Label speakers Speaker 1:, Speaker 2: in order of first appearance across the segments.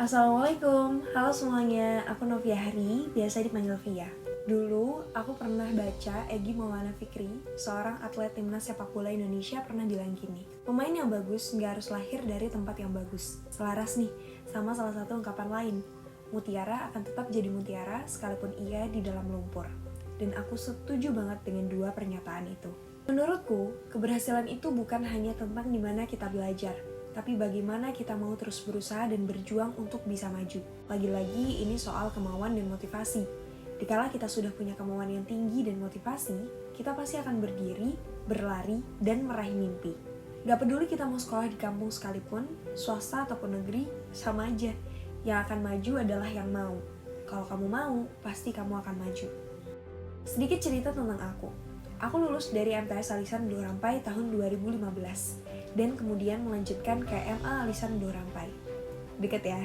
Speaker 1: Assalamualaikum, halo semuanya, aku Novia Hari, biasa dipanggil Via. Dulu, aku pernah baca Egy Maulana Fikri, seorang atlet timnas sepak bola Indonesia pernah bilang gini, pemain yang bagus nggak harus lahir dari tempat yang bagus. Selaras nih, sama salah satu ungkapan lain, mutiara akan tetap jadi mutiara sekalipun ia di dalam lumpur. Dan aku setuju banget dengan dua pernyataan itu. Menurutku, keberhasilan itu bukan hanya tentang dimana kita belajar, tapi bagaimana kita mau terus berusaha dan berjuang untuk bisa maju. Lagi-lagi ini soal kemauan dan motivasi. Dikala kita sudah punya kemauan yang tinggi dan motivasi, kita pasti akan berdiri, berlari, dan meraih mimpi. Gak peduli kita mau sekolah di kampung sekalipun, swasta ataupun negeri, sama aja. Yang akan maju adalah yang mau. Kalau kamu mau, pasti kamu akan maju. Sedikit cerita tentang aku. Aku lulus dari MTS Alisan Bulu Rampai tahun 2015 dan kemudian melanjutkan ke MA Alisan Bulu Rampai. Deket ya.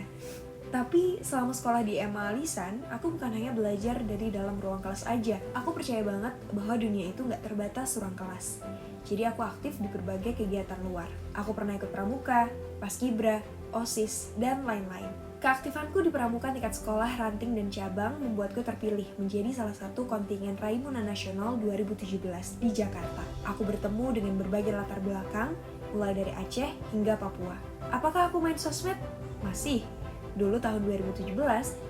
Speaker 1: Tapi selama sekolah di MA Alisan, aku bukan hanya belajar dari dalam ruang kelas aja. Aku percaya banget bahwa dunia itu nggak terbatas ruang kelas. Jadi aku aktif di berbagai kegiatan luar. Aku pernah ikut pramuka, paskibra, OSIS, dan lain-lain. Keaktifanku di pramuka tingkat sekolah, ranting, dan cabang membuatku terpilih menjadi salah satu kontingen Raimuna Nasional 2017 di Jakarta. Aku bertemu dengan berbagai latar belakang, mulai dari Aceh hingga Papua. Apakah aku main sosmed? Masih. Dulu tahun 2017,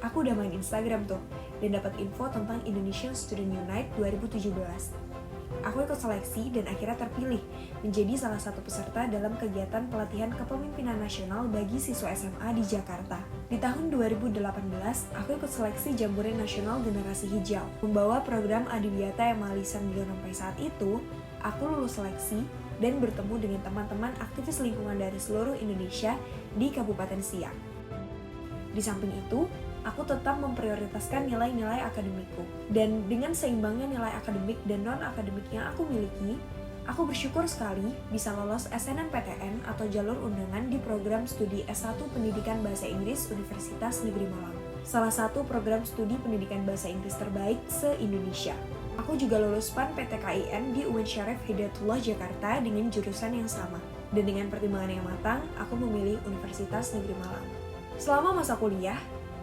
Speaker 1: aku udah main Instagram tuh, dan dapat info tentang Indonesian Student Unite 2017. Aku ikut seleksi dan akhirnya terpilih menjadi salah satu peserta dalam kegiatan pelatihan kepemimpinan nasional bagi siswa SMA di Jakarta. Di tahun 2018, aku ikut seleksi Jambore Nasional Generasi Hijau. Membawa program Adiwiyata MA Alisan Bulu Rampai saat itu, aku lulus seleksi dan bertemu dengan teman-teman aktivis lingkungan dari seluruh Indonesia di Kabupaten Siak. Di samping itu, aku tetap memprioritaskan nilai-nilai akademikku. Dan dengan seimbangnya nilai akademik dan non-akademik yang aku miliki, aku bersyukur sekali bisa lolos SNMPTN atau jalur undangan di program studi S1 Pendidikan Bahasa Inggris Universitas Negeri Malang. Salah satu program studi pendidikan bahasa Inggris terbaik se-Indonesia. Aku juga lulus PAN PTKIN di UIN Syarif Hidayatullah Jakarta dengan jurusan yang sama. Dan dengan pertimbangan yang matang, aku memilih Universitas Negeri Malang. Selama masa kuliah,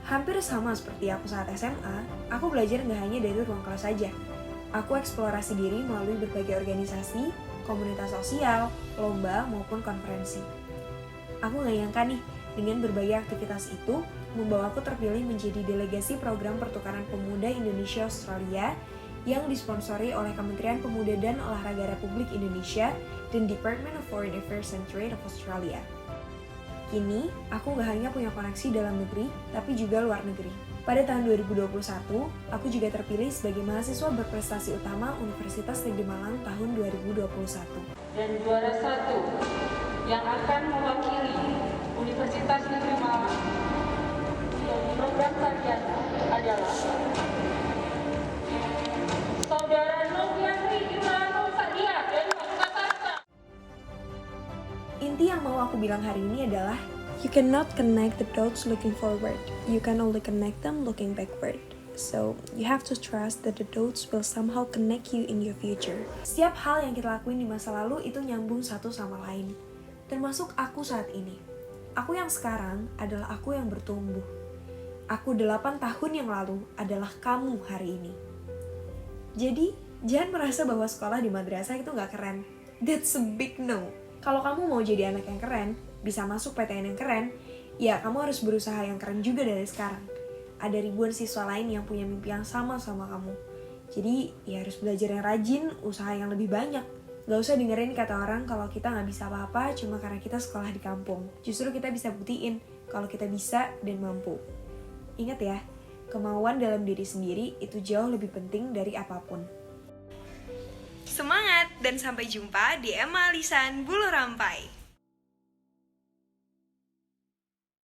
Speaker 1: hampir sama seperti aku saat SMA, aku belajar nggak hanya dari ruang kelas saja. Aku eksplorasi diri melalui berbagai organisasi, komunitas sosial, lomba, maupun konferensi. Aku nggak nyangka nih, dengan berbagai aktivitas itu, membawaku terpilih menjadi delegasi program pertukaran pemuda Indonesia-Australia yang disponsori oleh Kementerian Pemuda dan Olahraga Republik Indonesia dan Department of Foreign Affairs and Trade of Australia. Kini, aku gak hanya punya koneksi dalam negeri, tapi juga luar negeri. Pada tahun 2021, aku juga terpilih sebagai mahasiswa berprestasi utama Universitas Negeri Malang tahun 2021.
Speaker 2: Dan juara satu yang akan mewakili Universitas Negeri Malang di program sarjana adalah Saudara Novia Hari dari Jakarta.
Speaker 1: Inti yang mau aku bilang hari ini adalah you cannot connect the dots looking forward. You can only connect them looking backward. So, you have to trust that the dots will somehow connect you in your future. Setiap hal yang kita lakuin di masa lalu itu nyambung satu sama lain. Termasuk aku saat ini. Aku yang sekarang adalah aku yang bertumbuh. Aku 8 tahun yang lalu adalah kamu hari ini. Jadi, jangan merasa bahwa sekolah di madrasah itu gak keren. That's a big no. Kalau kamu mau jadi anak yang keren, bisa masuk PTN yang keren, ya kamu harus berusaha yang keren juga dari sekarang. Ada ribuan siswa lain yang punya mimpi yang sama kamu. Jadi, ya harus belajar yang rajin, usaha yang lebih banyak. Gak usah dengerin kata orang kalau kita gak bisa apa-apa cuma karena kita sekolah di kampung. Justru kita bisa buktiin kalau kita bisa dan mampu. Ingat ya, kemauan dalam diri sendiri itu jauh lebih penting dari apapun. Semangat dan sampai jumpa di MA Alisan Bulu Rampai.